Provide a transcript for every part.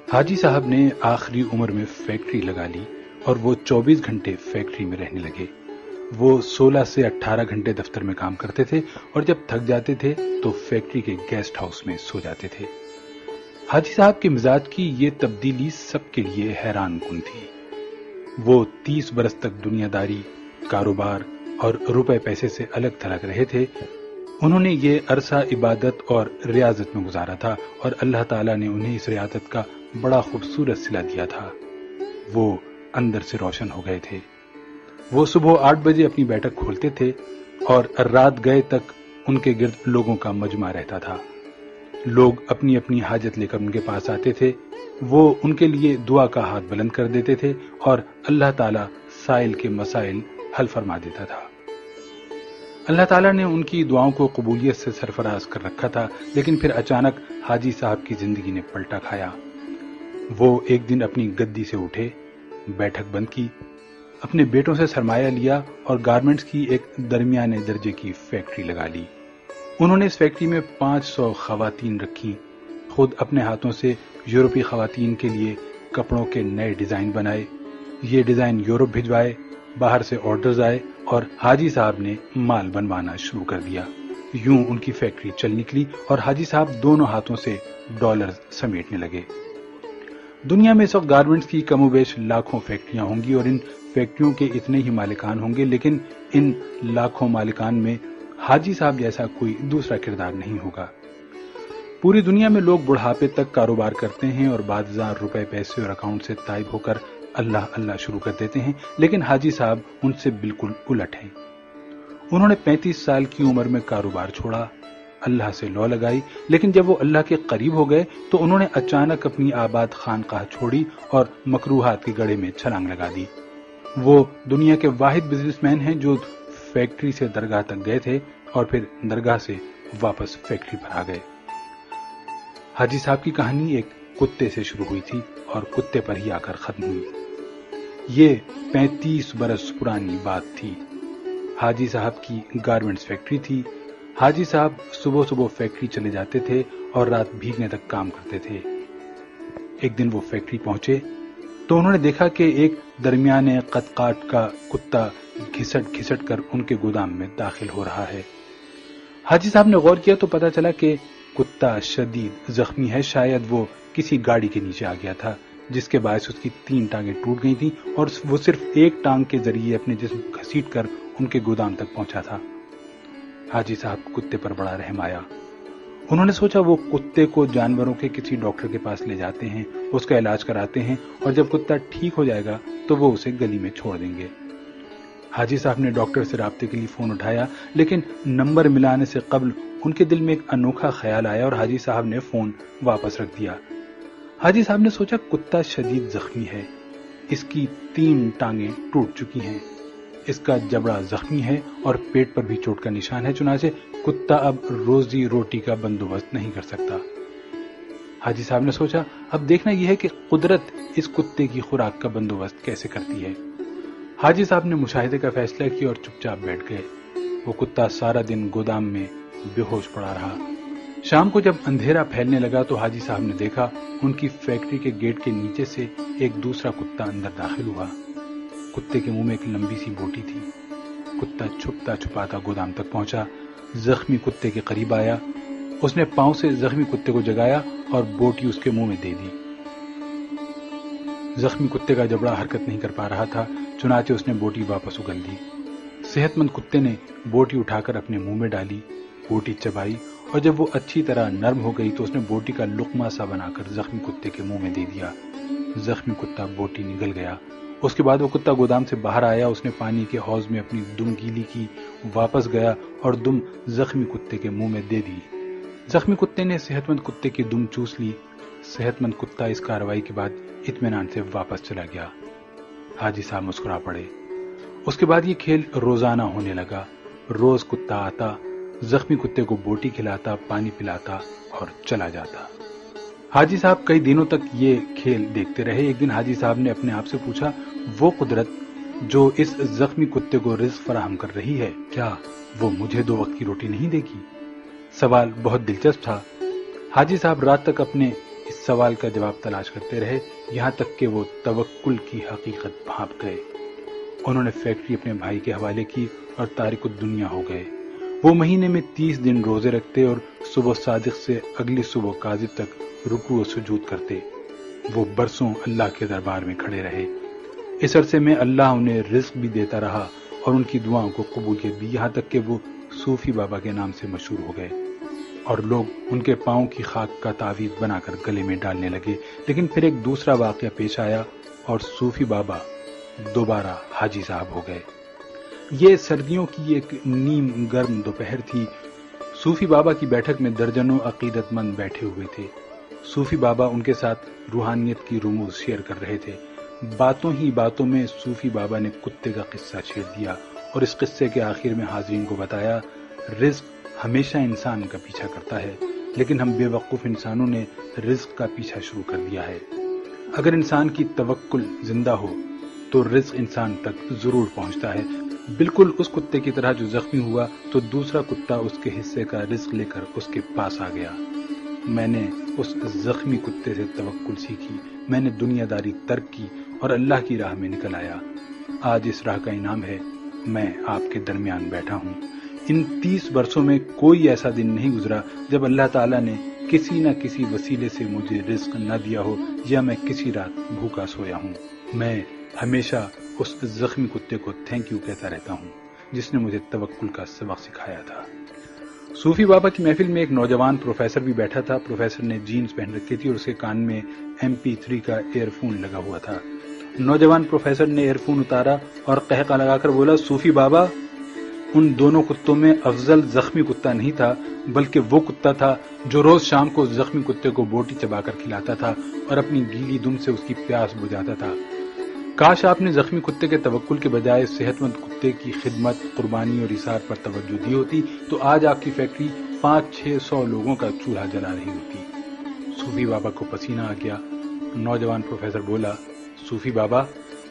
حاجی صاحب نے آخری عمر میں فیکٹری لگا لی اور وہ 24 گھنٹے فیکٹری میں رہنے لگے۔ وہ 16 سے 18 گھنٹے دفتر میں کام کرتے تھے اور جب تھک جاتے تھے تو فیکٹری کے گیسٹ ہاؤس میں سو جاتے تھے۔ حاجی صاحب کے مزاج کی یہ تبدیلی سب کے لیے حیران کن تھی۔ وہ 30 برس تک دنیا داری، کاروبار اور روپے پیسے سے الگ تھلگ رہے تھے۔ انہوں نے یہ عرصہ عبادت اور ریاضت میں گزارا تھا اور اللہ تعالیٰ نے انہیں اس ریاضت کا بڑا خوبصورت صلہ دیا تھا۔ وہ اندر سے روشن ہو گئے تھے۔ وہ صبح 8 بجے اپنی بیٹھک کھولتے تھے اور رات گئے تک ان کے گرد لوگوں کا مجمع رہتا تھا۔ لوگ اپنی اپنی حاجت لے کر ان کے پاس آتے تھے۔ وہ ان کے لیے دعا کا ہاتھ بلند کر دیتے تھے اور اللہ تعالیٰ سائل کے مسائل حل فرما دیتا تھا۔ اللہ تعالیٰ نے ان کی دعاؤں کو قبولیت سے سرفراز کر رکھا تھا، لیکن پھر اچانک حاجی صاحب کی زندگی نے پلٹا کھایا۔ وہ ایک دن اپنی گدی سے اٹھے، بیٹھک بند کی، اپنے بیٹوں سے سرمایہ لیا اور گارمنٹس کی ایک درمیانے درجے کی فیکٹری لگا لی۔ انہوں نے اس فیکٹری میں 500 خواتین رکھی، خود اپنے ہاتھوں سے یورپی خواتین کے لیے کپڑوں کے نئے ڈیزائن بنائے، یہ ڈیزائن یورپ بھجوائے، باہر سے آرڈرز آئے اور حاجی صاحب نے مال بنوانا شروع کر دیا۔ یوں ان کی فیکٹری چل نکلی اور حاجی صاحب دونوں ہاتھوں سے ڈالرز سمیٹنے لگے۔ دنیا میں اس وقت گارمنٹس کی کم و بیش لاکھوں فیکٹریاں ہوں گی اور ان فیکٹریوں کے اتنے ہی مالکان ہوں گے، لیکن ان لاکھوں مالکان میں حاجی صاحب جیسا کوئی دوسرا کردار نہیں ہوگا۔ پوری دنیا میں لوگ بڑھاپے تک کاروبار کرتے ہیں اور بعض ہزار روپے پیسے اور اکاؤنٹ سے تائب ہو کر اللہ اللہ شروع کر دیتے ہیں، لیکن حاجی صاحب ان سے بالکل الٹ ہیں۔ انہوں نے 35 سال کی عمر میں کاروبار چھوڑا، اللہ سے لو لگائی، لیکن جب وہ اللہ کے قریب ہو گئے تو انہوں نے اچانک اپنی آباد خانقاہ چھوڑی اور مکروہات کے گڑھے میں چھلانگ لگا دی۔ وہ دنیا کے واحد بزنس مین ہیں جو فیکٹری سے درگاہ تک گئے تھے اور پھر درگاہ سے واپس فیکٹری پر آ گئے۔ حاجی صاحب کی کہانی ایک کتے سے شروع ہوئی تھی اور کتے پر ہی آ کر ختم ہوئی۔ یہ 35 برس پرانی بات تھی۔ حاجی صاحب کی گارمنٹس فیکٹری تھی۔ حاجی صاحب صبح صبح فیکٹری چلے جاتے تھے اور رات بھیگنے تک کام کرتے تھے۔ ایک دن وہ فیکٹری پہنچے تو انہوں نے دیکھا کہ ایک درمیانے قد کاٹ کا کتا گھسٹ گھسٹ کر ان کے گودام میں داخل ہو رہا ہے۔ حاجی صاحب نے غور کیا تو پتا چلا کہ کتا شدید زخمی ہے، شاید وہ کسی گاڑی کے نیچے آ گیا تھا جس کے باعث اس کی 3 ٹانگیں ٹوٹ گئی تھیں اور وہ صرف ایک ٹانگ کے ذریعے اپنے جسم کو گھسیٹ کر ان کے گودام تک پہنچا تھا۔ حاجی صاحب کتے پر بڑا رحم آیا۔ انہوں نے سوچا وہ کتے کو جانوروں کے کسی ڈاکٹر کے پاس لے جاتے ہیں، اس کا علاج کراتے ہیں اور جب کتا ٹھیک ہو جائے گا تو وہ اسے گلی میں چھوڑ دیں گے۔ حاجی صاحب نے ڈاکٹر سے رابطے کے لیے فون اٹھایا، لیکن نمبر ملانے سے قبل ان کے دل میں ایک انوکھا خیال آیا اور حاجی صاحب نے فون واپس رکھ دیا۔ حاجی صاحب نے سوچا کتا شدید زخمی ہے، اس کی 3 ٹانگیں ٹوٹ چکی ہیں، اس کا جبڑا زخمی ہے اور پیٹ پر بھی چوٹ کا نشان ہے، چنانچہ کتا اب روزی روٹی کا بندوبست نہیں کر سکتا۔ حاجی صاحب نے سوچا اب دیکھنا یہ ہے کہ قدرت اس کتے کی خوراک کا بندوبست کیسے کرتی ہے۔ حاجی صاحب نے مشاہدے کا فیصلہ کیا اور چپ چاپ بیٹھ گئے۔ وہ کتا سارا دن گودام میں بے ہوش پڑا رہا۔ شام کو جب اندھیرا پھیلنے لگا تو حاجی صاحب نے دیکھا ان کی فیکٹری کے گیٹ کے نیچے سے ایک دوسرا کتا اندر داخل ہوا۔ کتے کے منہ میں ایک لمبی سی بوٹی تھی۔ کتا چھپتا چھپاتا گودام تک پہنچا، زخمی کتے کے قریب آیا، اس نے پاؤں سے زخمی کتے کو جگایا اور بوٹی اس کے منہ میں دے دی۔ زخمی کتے کا جبڑا حرکت نہیں کر پا رہا تھا، چنانچہ اس نے بوٹی واپس اگل دی۔ صحت مند کتے نے بوٹی اٹھا کر اپنے منہ میں ڈالی، بوٹی چبائی اور جب وہ اچھی طرح نرم ہو گئی تو اس نے بوٹی کا لقمہ سا بنا کر زخمی کتے کے منہ میں دے دیا۔ زخمی کتا بوٹی نگل گیا۔ اس کے بعد وہ کتا گودام سے باہر آیا، اس نے پانی کے حوض میں اپنی دم گیلی کی، واپس گیا اور دم زخمی کتے کے منہ میں دے دی۔ زخمی کتے نے صحت مند کتے کی دم چوس لی۔ صحت مند کتا اس کارروائی کے بعد اطمینان سے واپس چلا گیا۔ حاجی صاحب مسکرا پڑے۔ اس کے بعد یہ کھیل روزانہ ہونے لگا۔ روز کتا آتا، زخمی کتے کو بوٹی کھلاتا، پانی پلاتا اور چلا جاتا۔ حاجی صاحب کئی دنوں تک یہ کھیل دیکھتے رہے۔ ایک دن حاجی صاحب نے اپنے آپ سے پوچھا، وہ قدرت جو اس زخمی کتے کو رزق فراہم کر رہی ہے، کیا وہ مجھے 2 وقت کی روٹی نہیں دے گی؟ سوال بہت دلچسپ تھا۔ حاجی صاحب رات تک اپنے اس سوال کا جواب تلاش کرتے رہے یہاں تک کہ وہ توکل کی حقیقت بھانپ گئے۔ انہوں نے فیکٹری اپنے بھائی کے حوالے کی اور تارک الدنیا ہو گئے۔ وہ مہینے میں 30 دن روزے رکھتے اور صبح صادق سے اگلی صبح کاذب تک رکوع و سجود کرتے۔ وہ برسوں اللہ کے دربار میں کھڑے رہے۔ اس عرصے میں اللہ انہیں رزق بھی دیتا رہا اور ان کی دعاؤں کو قبولیت بھی، یہاں تک کہ وہ صوفی بابا کے نام سے مشہور ہو گئے اور لوگ ان کے پاؤں کی خاک کا تعویذ بنا کر گلے میں ڈالنے لگے۔ لیکن پھر ایک دوسرا واقعہ پیش آیا اور صوفی بابا دوبارہ حاجی صاحب ہو گئے۔ یہ سردیوں کی ایک نیم گرم دوپہر تھی۔ صوفی بابا کی بیٹھک میں درجنوں عقیدت مند بیٹھے ہوئے تھے۔ صوفی بابا ان کے ساتھ روحانیت کی رموز شیئر کر رہے تھے۔ باتوں ہی باتوں میں صوفی بابا نے کتے کا قصہ چھیڑ دیا اور اس قصے کے آخر میں حاضرین کو بتایا، رزق ہمیشہ انسان کا پیچھا کرتا ہے، لیکن ہم بے وقوف انسانوں نے رزق کا پیچھا شروع کر دیا ہے۔ اگر انسان کی توکل زندہ ہو تو رزق انسان تک ضرور پہنچتا ہے، بالکل اس کتے کی طرح جو زخمی ہوا تو دوسرا کتا اس کے حصے کا رزق لے کر اس کے پاس آ گیا۔ میں نے اس زخمی کتے سے توکل سیکھی، میں نے دنیا داری ترک کی اور اللہ کی راہ میں نکل آیا۔ آج اس راہ کا انعام ہے، میں آپ کے درمیان بیٹھا ہوں۔ ان 30 برسوں میں کوئی ایسا دن نہیں گزرا جب اللہ تعالیٰ نے کسی نہ کسی وسیلے سے مجھے رزق نہ دیا ہو یا میں کسی رات بھوکا سویا ہوں۔ میں ہمیشہ اس زخمی کتے کو تھینک یو کہتا رہتا ہوں جس نے مجھے توکل کا سبق سکھایا تھا۔ صوفی بابا کی محفل میں ایک نوجوان پروفیسر بھی بیٹھا تھا۔ پروفیسر نے جینز پہن رکھی تھی اور اس کے کان میں MP3 کا ایئر فون لگا ہوا تھا۔ نوجوان پروفیسر نے ایئر فون اتارا اور قہقہ لگا کر بولا، صوفی بابا، ان دونوں کتوں میں افضل زخمی کتا نہیں تھا بلکہ وہ کتا تھا جو روز شام کو زخمی کتے کو بوٹی چبا کر کھلاتا تھا اور اپنی گیلی دم سے اس کی پیاس بجھاتا تھا۔ کاش آپ نے زخمی کتے کے توکل کے بجائے صحت مند کتے کی خدمت، قربانی اور ایثار پر توجہ دی ہوتی تو آج آپ کی فیکٹری 500-600 لوگوں کا چولہا جلا رہی ہوتی۔ صوفی بابا کو پسینہ آ گیا۔ نوجوان پروفیسر بولا، صوفی بابا،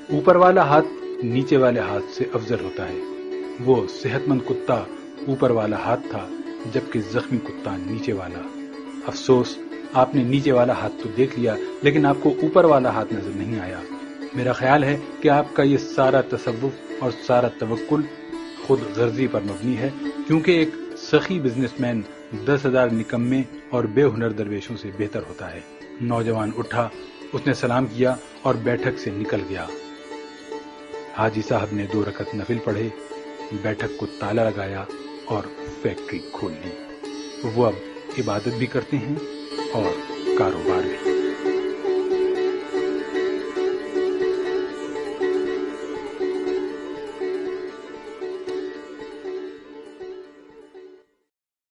اوپر والا ہاتھ نیچے والے ہاتھ سے افضل ہوتا ہے۔ وہ صحت مند کتا اوپر والا ہاتھ تھا جبکہ زخمی کتا نیچے والا۔ افسوس، آپ نے نیچے والا ہاتھ تو دیکھ لیا لیکن آپ کو اوپر والا ہاتھ نظر نہیں آیا۔ میرا خیال ہے کہ آپ کا یہ سارا تصوف اور سارا توکل خود غرضی پر مبنی ہے، کیونکہ ایک سخی بزنس مین 10,000 نکمے اور بے ہنر درویشوں سے بہتر ہوتا ہے۔ نوجوان اٹھا، اس نے سلام کیا اور بیٹھک سے نکل گیا۔ حاجی صاحب نے 2 رکعت نفل پڑھے، بیٹھک کو تالا لگایا اور فیکٹری کھول لی۔ وہ اب عبادت بھی کرتے ہیں اور کاروبار بھی۔